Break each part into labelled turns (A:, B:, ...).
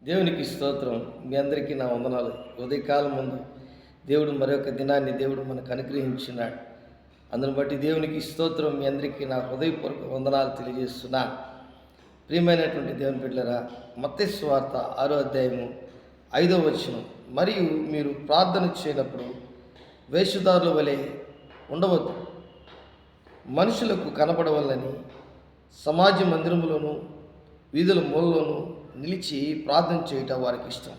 A: దేవునికి స్తోత్రం. మీ అందరికీ నా వందనాలు. ఉదయకాలం ముందు దేవుడు మరొక దినాన్ని దేవుడు మనకు అనుగ్రహించినాడు. అందును బట్టి దేవునికి స్తోత్రం. మీ అందరికీ నా హృదయపూర్వక వందనాలు తెలియజేస్తున్నాను. ప్రియమైనటువంటి దేవుని బిడ్డలారా, మత్తయి సువార్త 6వ అధ్యాయము 5వ వచనం. మరియు మీరు ప్రార్థన చేయనప్పుడు వేషధారుల వలె ఉండవద్దు, మనుషులకు కనపడవలని సమాజ మందిరములోను వీధుల మూలలోను నిలిచి ప్రార్థన చేయుట వారికి ఇష్టం.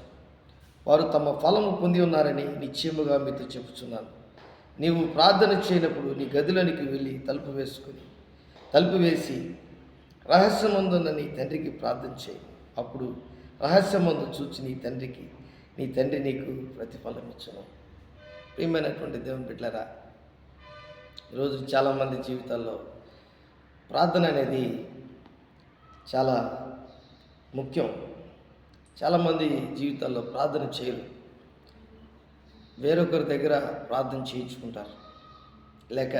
A: వారు తమ ఫలము పొంది ఉన్నారని నిశ్చయముగా మీతో చెప్పుచున్నాను. నీవు ప్రార్థన చేయనప్పుడు నీ గదిలోనికి వెళ్ళి తలుపు వేసి రహస్యమందున్న నీ తండ్రికి ప్రార్థన చేయి. అప్పుడు రహస్యమందు చూచి నీ తండ్రి నీకు ప్రతిఫలం ఇచ్చును. ప్రియమైనటువంటి దేవుని బిడ్డలారా, ఈరోజు చాలామంది జీవితాల్లో ప్రార్థన అనేది చాలా ముఖ్యం. చాలామంది జీవితాల్లో ప్రార్థన చేయరు. వేరొకరి దగ్గర ప్రార్థన చేయించుకుంటారు, లేక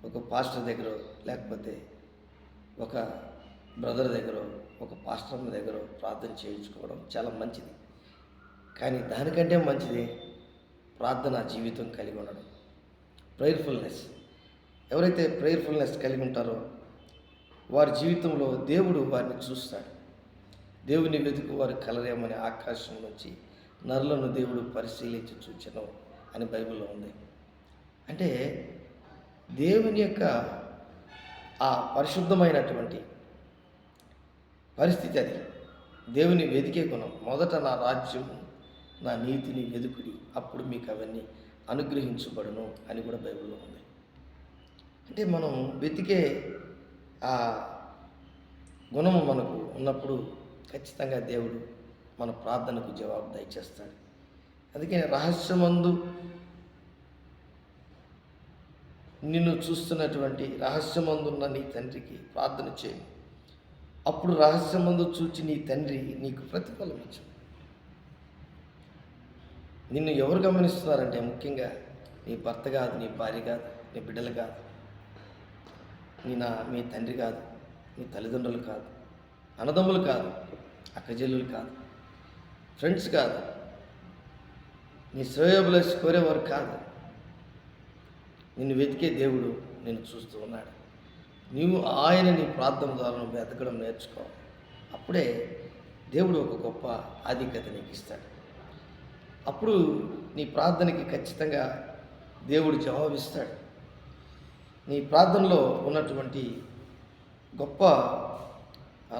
A: ఒక పాస్టర్ దగ్గర, లేకపోతే ఒక బ్రదర్ దగ్గర, ఒక పాస్టర్ దగ్గర ప్రార్థన చేయించుకోవడం చాలా మంచిది. కానీ దానికంటే మంచిది ప్రార్థన జీవితం కలిగి ఉండడం, ప్రేయర్ఫుల్నెస్. ఎవరైతే ప్రేయర్ఫుల్నెస్ కలిగి ఉంటారో వారి జీవితంలో దేవుడు వారిని చూస్తాడు. దేవుని వెతుకు వారు కలరేమని ఆకాశం నుంచి నరులను దేవుడు పరిశీలించి చూచెను అని బైబిల్లో ఉంది. అంటే దేవుని యొక్క ఆ పరిశుద్ధమైనటువంటి పరిస్థితి అది. దేవుని వెతికే గుణం. మొదట నా రాజ్యం నా నీతిని వెతుకుడి, అప్పుడు మీకు అవన్నీ అనుగ్రహించబడును అని కూడా బైబిల్లో ఉంది. అంటే మనం వెతికే ఆ గుణము మనకు ఉన్నప్పుడు ఖచ్చితంగా దేవుడు మన ప్రార్థనకు జవాబు దయచేస్తాడు. అందుకే రహస్యమందు నిన్ను చూస్తున్నటువంటి రహస్యమందున్న నీ తండ్రికి ప్రార్థన చేయి. అప్పుడు రహస్యమందు చూచి నీ తండ్రి నీకు ప్రతిఫలం ఇచ్చు. నిన్ను ఎవరు గమనిస్తున్నారంటే ముఖ్యంగా నీ భర్త కాదు, నీ భార్య కాదు, నీ బిడ్డలు కాదు, మీ తండ్రి కాదు, మీ తల్లిదండ్రులు కాదు, అన్నదమ్ములు కాదు, అక్కజల్లులు కాదు, ఫ్రెండ్స్ కాదు, నీ శ్రేయోభిలాషి కోరేవారు కాదు. నిన్ను వెతికే దేవుడు నిన్ను చూస్తూ ఉన్నాడు. నీవు ఆయన నీ ప్రార్థన ద్వారా నువ్వు వెతకడం నేర్చుకోవాలి. అప్పుడే దేవుడు ఒక గొప్ప ఆధిక్యత నీకు ఇస్తాడు. అప్పుడు నీ ప్రార్థనకి ఖచ్చితంగా దేవుడు జవాబిస్తాడు. నీ ప్రార్థనలో ఉన్నటువంటి గొప్ప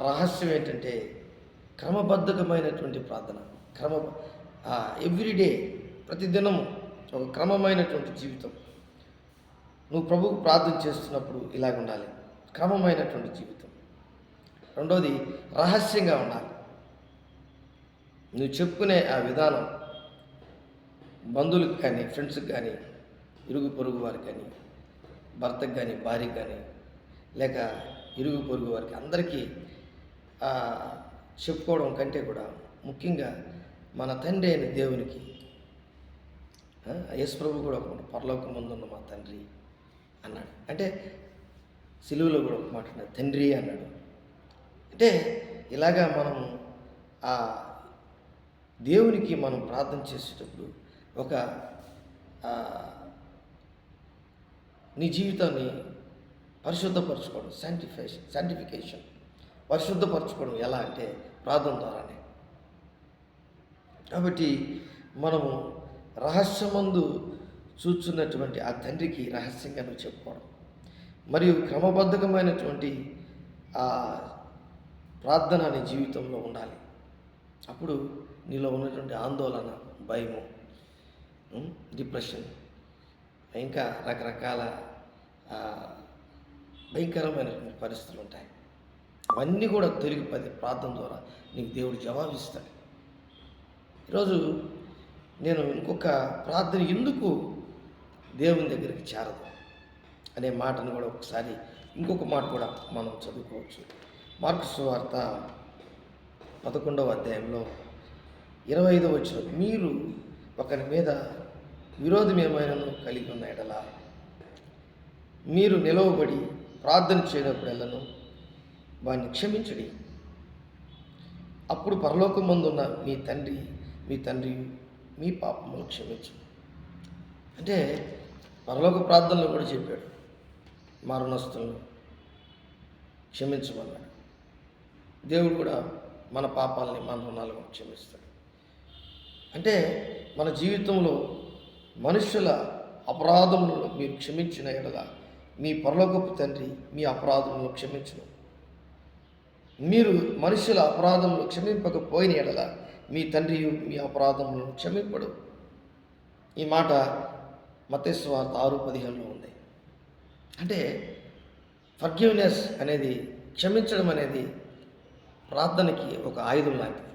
A: రహస్యం ఏంటంటే క్రమబద్ధకమైనటువంటి ప్రార్థన. ఎవ్రీడే, ప్రతిదినము ఒక క్రమమైనటువంటి జీవితం. నువ్వు ప్రభువుకు ప్రార్థన చేస్తున్నప్పుడు ఇలాగ ఉండాలి, క్రమమైనటువంటి జీవితం. రెండోది, రహస్యంగా ఉండాలి. నువ్వు చెప్పుకునే ఆ విధానం బంధువులకు కానీ, ఫ్రెండ్స్కి కానీ, ఇరుగు పొరుగు వారికి కానీ, భర్తకు కానీ, భార్యకి కానీ, లేక ఇరుగు పొరుగు వారికి అందరికీ చెప్పుకోవడం కంటే కూడా ముఖ్యంగా మన తండ్రి అయిన దేవునికి, యేసు ప్రభు కూడా ఒక పరలోకం ముందున్న మా తండ్రి అన్నాడు. అంటే సిలువలో కూడా ఒక మాట అన్నాడు, తండ్రి అన్నాడు. అంటే ఇలాగా మనం ఆ దేవునికి మనం ప్రార్థన చేసేటప్పుడు ఒక నీ జీవితాన్ని పరిశుద్ధపరచుకోవడం, శాంటిఫికేషన్, పరిశుద్ధపరచుకోవడం ఎలా అంటే ప్రార్థన ద్వారానే. కాబట్టి మనము రహస్యమందు చూస్తున్నటువంటి ఆ తండ్రికి రహస్యంగా నువ్వు చెప్పుకోవడం, మరియు క్రమబద్ధకమైనటువంటి ఆ ప్రార్థన నీ జీవితంలో ఉండాలి. అప్పుడు నీలో ఉన్నటువంటి ఆందోళన, భయము, డిప్రెషన్, ఇంకా రకరకాల భయంకరమైనటువంటి పరిస్థితులు ఉంటాయి. అవన్నీ కూడా తొలగిపోతే ప్రార్థన ద్వారా నీకు దేవుడు జవాబిస్తాడు. ఈరోజు నేను ఇంకొక ప్రార్థన ఎందుకు దేవుని దగ్గరికి చేరదు అనే మాటను కూడా ఒకసారి, ఇంకొక మాట కూడా మనం చదువుకోవచ్చు. మార్కు సువార్త 11వ అధ్యాయంలో 25వ వచనం. మీరు ఒకరి మీద విరోధం ఏమైనాను కలిగి ఉన్న ఎడల మీరు నిలవబడి ప్రార్థన చేయనప్పుడెల్లను వాడిని క్షమించడి. అప్పుడు పరలోకమందున్న మీ తండ్రి మీ పాపములు క్షమించు. అంటే పరలోక ప్రార్థనలో కూడా చెప్పాడు, మా రుణస్తులను క్షమించమన్నాడు. దేవుడు కూడా మన పాపాలని మన రుణాలను క్షమిస్తాడు. అంటే మన జీవితంలో మనుషుల అపరాధములను మీరు క్షమించిన ఎడల మీ పరలోకపు తండ్రి మీ అపరాధములను క్షమించును. మీరు మనుషుల అపరాధములు క్షమింపకపోయిన ఎడల మీ తండ్రి మీ అపరాధములను క్షమింపడు. ఈ మాట మత్తయి సువార్త 6:15 ఉంది. అంటే ఫర్గివ్నెస్ అనేది, క్షమించడం అనేది ప్రార్థనకి ఒక ఆయుధం లాంటిది.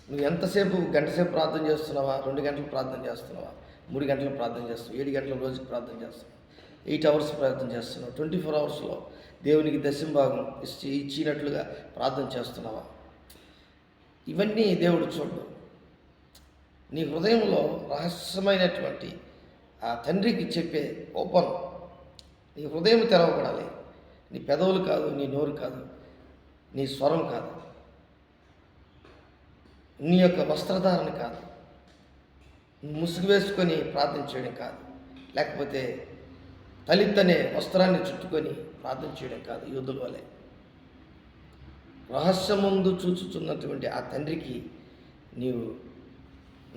A: నువ్వు ఎంతసేపు, గంటసేపు ప్రార్థన చేస్తున్నావా, 2 గంటలు ప్రార్థన చేస్తున్నావా, 3 గంటలు ప్రార్థన చేస్తున్నావు, 7 గంటల రోజుకి ప్రార్థన చేస్తున్నావు, 8 అవర్స్ ప్రార్థన చేస్తున్నావు, 24 అవర్స్లో దేవునికి దశంభాగం ఇచ్చినట్లుగా ప్రార్థన చేస్తున్నావా? ఇవన్నీ దేవుడు చూడు. నీ హృదయంలో రహస్యమైనటువంటి ఆ తండ్రికి చెప్పే ఓపెన్, నీ హృదయం తెరవబడాలి. నీ పెదవులు కాదు, నీ నోరు కాదు, నీ స్వరం కాదు, నీ యొక్క వస్త్రధారణ కాదు, ముసుగు వేసుకొని ప్రార్థన చేయడం కాదు, లేకపోతే తలిత్తనే వస్త్రాన్ని చుట్టుకొని ప్రార్థన చేయడం కాదు. యూదుల వలె రహస్యమందు చూచుచున్నటువంటి ఆ తండ్రికి నీవు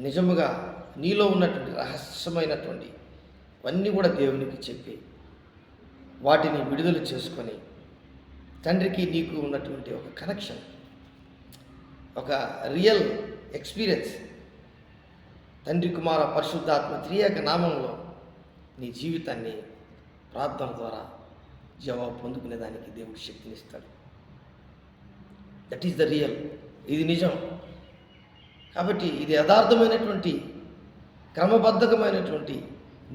A: నిజముగా నీలో ఉన్నటువంటి రహస్యమైనటువంటి అన్నీ కూడా దేవునికి చెప్పి వాటిని విడుదల చేసుకొని తండ్రికి నీకు ఉన్నటువంటి ఒక కనెక్షన్, ఒక రియల్ ఎక్స్పీరియన్స్, తండ్రి కుమార పరిశుద్ధాత్మ త్రియేక నామంలో నీ జీవితాన్ని ప్రార్థన ద్వారా జవాబు పొందుకునేదానికి దేవుడు శక్తినిస్తాడు. That is the real. ఇది నిజం. కాబట్టి ఇది యథార్థమైనటువంటి, క్రమబద్ధకమైనటువంటి,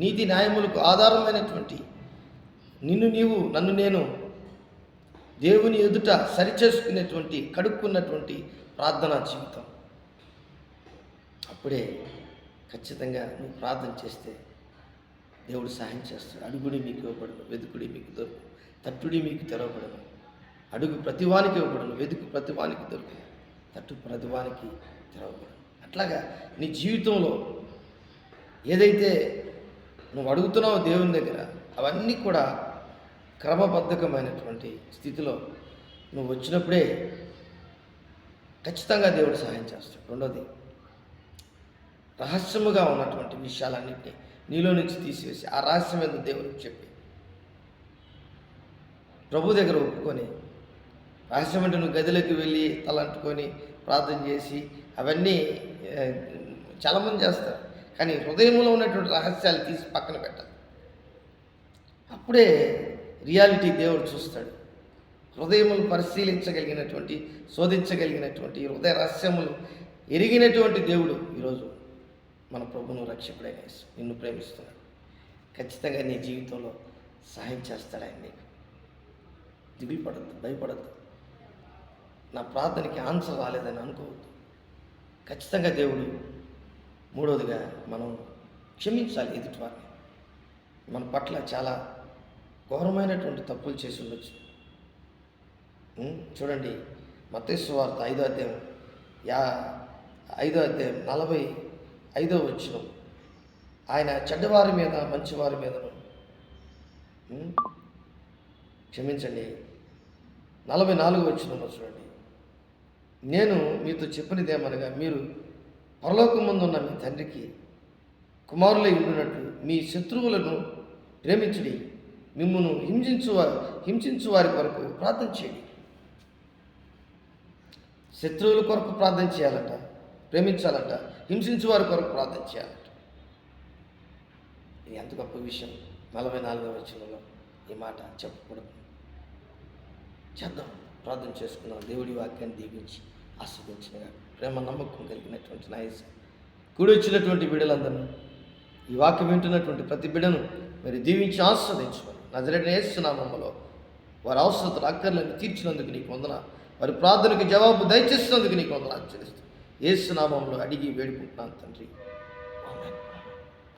A: నీతి న్యాయములకు ఆధారమైనటువంటి, నిన్ను నీవు నన్ను నేను దేవుని ఎదుట సరిచేసుకునేటువంటి, కడుక్కున్నటువంటి ప్రార్థనా జీవితం. అప్పుడే ఖచ్చితంగా నువ్వు ప్రార్థన చేస్తే దేవుడు సహాయం చేస్తాడు. అడుగుడి మీకు ఇవ్వబడును, వెతుకుడి మీకు దొరుకు, తట్టుడి మీకు తెరవబడును. అడుగు ప్రతివానికి ఇవ్వబడును, వెతుకు ప్రతివానికి దొరుకును, తట్టు ప్రతివానికి తెరవబడును. అట్లాగా నీ జీవితంలో ఏదైతే నువ్వు అడుగుతున్నావో దేవుని దగ్గర, అవన్నీ కూడా క్రమబద్ధకమైనటువంటి స్థితిలో నువ్వు వచ్చినప్పుడే ఖచ్చితంగా దేవుడు సహాయం చేస్తాడు. రెండోది, రహస్యముగా ఉన్నటువంటి విషయాలన్నింటినీ నీలో నుంచి తీసివేసి ఆ రహస్యం మీద దేవునికి చెప్పి ప్రభు దగ్గర ఒప్పుకొని, రహస్యం అంటే నువ్వు గదిలోకి వెళ్ళి తలంటుకొని ప్రార్థన చేసి అవన్నీ చాలామంది చేస్తారు. కానీ హృదయంలో ఉన్నటువంటి రహస్యాలు తీసి పక్కన పెట్టాలి. అప్పుడే రియాలిటీ దేవుడు చూస్తాడు. హృదయములు పరిశీలించగలిగినటువంటి, శోధించగలిగినటువంటి, హృదయ రహస్యములు ఎరిగినటువంటి దేవుడు ఈరోజు మన ప్రభువును రక్షకుడైన యేసు నిన్ను ప్రేమిస్తున్నాడు. ఖచ్చితంగా నీ జీవితంలో సహాయం చేస్తాడు ఆయన నీకు. దిగులు పడద్దు, భయపడద్దు. నా ప్రార్థనకి ఆన్సర్ రాలేదని అనుకోవద్దు. ఖచ్చితంగా దేవుడు. మూడవదిగా మనం క్షమించాలి ఎదుటివారిని. మన పట్ల చాలా ఘోరమైనటువంటి తప్పులు చేసి ఉండొచ్చు. చూడండి, మత్తయి సువార్త 5వ అధ్యాయం 45వ వచనం, ఆయన చెడ్డవారి మీద మంచివారి మీదను, క్షమించండి, 44వ వచనంలో చూడండి, నేను మీతో చెప్పినదేమనగా మీరు పరలోకమందున్న మీ తండ్రికి కుమారులై ఉండినట్లు మీ శత్రువులను ప్రేమించుడి, మిమ్మును హింసించు వారి కొరకు ప్రార్థన చేయండి. శత్రువుల కొరకు ప్రార్థన చేయాలట, ప్రేమించాలట, హింసించు వారి కొరకు ప్రార్థన చేయాలట. ఇది ఎంత గొప్ప విషయం. 44వ వచనంలో ఈ మాట చెప్పకూడదు. చేద్దాం, ప్రార్థన చేసుకున్నాం. దేవుడి వాక్యాన్ని దీవించి ఆస్వాదించినగా ప్రేమ నమ్మకం కలిగినటువంటి నాయస్ కూడి వచ్చినటువంటి బిడ్డలందరూ, ఈ వాక్యం వింటున్నటువంటి ప్రతి బిడ్డను మీరు దీవించి ఆస్వాదించుకోండి. నజరేయుడైన యేసు నామములో వారి అవసరతలు అక్కర్లను తీర్చినందుకు నీకు వందనాలు. వారి ప్రార్థనకు జవాబు దయచేసినందుకు నీకు వందనాలు చెల్లిస్తాను. యేసు నామములో అడిగి వేడుకుంటున్నాను తండ్రి.